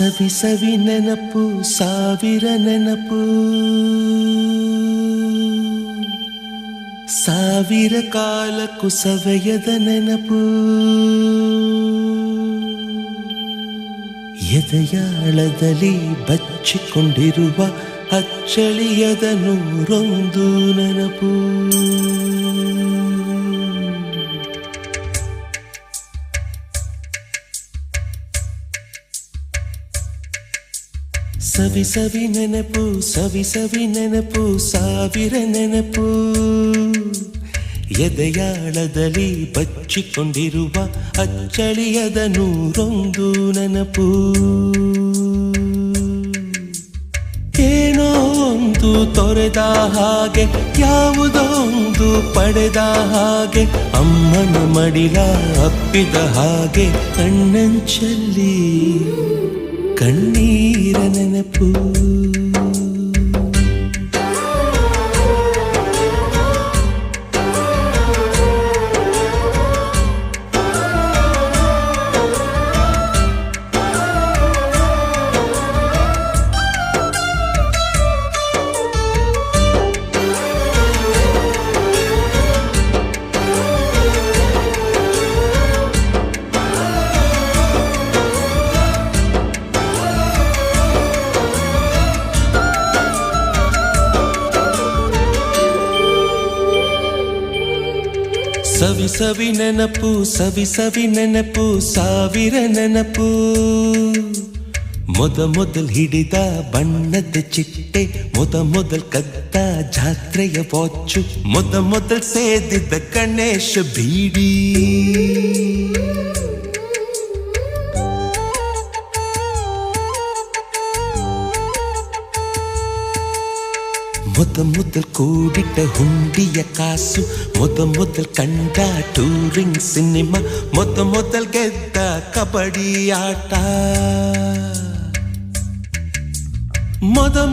ಸವಿ ಸವಿ ನೆನಪು ಸಾವಿರ ನೆನಪು ಸಾವಿರ ಕಾಲಕ್ಕೂ ಸವೆಯದ ನೆನಪು ಎದೆಯಾಳದಲ್ಲಿ ಬಚ್ಚಿಕೊಂಡಿರುವ ಅಚ್ಚಳಿಯದ ನೂರೊಂದು ನೆನಪು ಸವಿ ಸವಿ ನೆನಪು ಸವಿ ಸವಿ ನೆನಪು ಸಾವಿರ ನೆನಪು ಎದೆಯಾಳದಲ್ಲಿ ಬಚ್ಚಿಕೊಂಡಿರುವ ಅಚ್ಚಳಿಯದ ನೂರೊಂದು ನೆನಪು ಏನೋ ಒಂದು ತೊರೆದ ಹಾಗೆ ಯಾವುದೋ ಒಂದು ಪಡೆದ ಹಾಗೆ ಅಮ್ಮನ ಮಡಿಲ ಅಪ್ಪಿದ ಹಾಗೆ ಕಣ್ಣಂಚಲ್ಲಿ ಕಣ್ಣೀರ ನೆನಪು ಸವಿ ಸವಿ ನೆನಪು ಸವಿ ಸವಿ ನೆನಪು ಸಾವಿರ ನೆನಪು ಮೊದಲ್ ಹಿಡಿದ ಬಣ್ಣದ ಚಿಟ್ಟೆ ಮೊದಲ್ ಕದ್ದ ಜಾತ್ರೆಯ ವಾಚು ಮೊದಲ್ ಸೇದಿದ್ದ ಗಣೇಶ ಬೀಡಿ ಮೊದಲ್ ಕೂಡಿಟ್ಟ ಹುಂಡಿಯ ಕಾಸು ಮೊದಲ್ ಕಂಡ ಟೂರಿಂಗ್ ಸಿನಿಮಾ ಮೊದಲ್ ಗೆದ್ದ ಕಬಡ್ಡಿ ಆಟ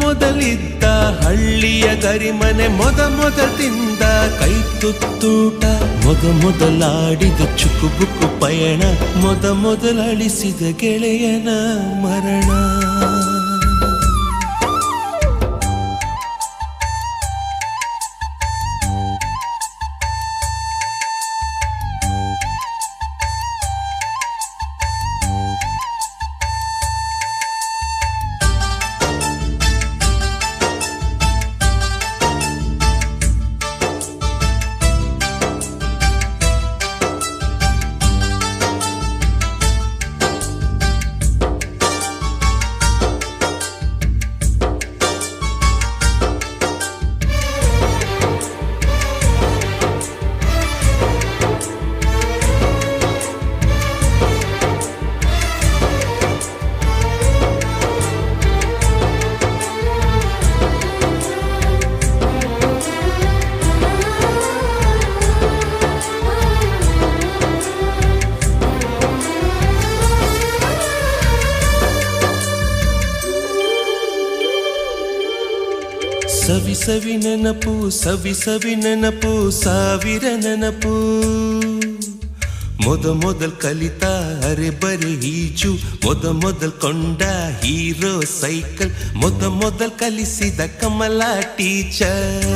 ಮೊದಲಿದ್ದ ಹಳ್ಳಿಯ ಗರಿಮನೆ ಮೊದಲ್ ತಿಂದ ಕೈ ತುತ್ತೂಟ ಮೊದಲಾಡಿದ ಚುಕುಬುಕು ಪಯಣ ಮೊದಲಳಿಸಿದ ಗೆಳೆಯನ ಮರಣ ಸವಿ ಸವಿ ನೆನಪು ಸವಿ ಸವಿ ನೆನಪು ಸಾವಿರ ನೆನಪು ಮೊದಲ್ ಕಲಿತ ಅರೆಬರೆ ಈಜು ಮೊದಲ್ ಕೊಂಡ ಹೀರೋ ಸೈಕಲ್ ಮೊದಲ್ ಕಲಿಸಿದ ಕಮಲ ಟೀಚರ್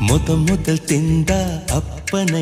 ಮೊದಲ್ ತಿಂದ ಅಪ್ಪನ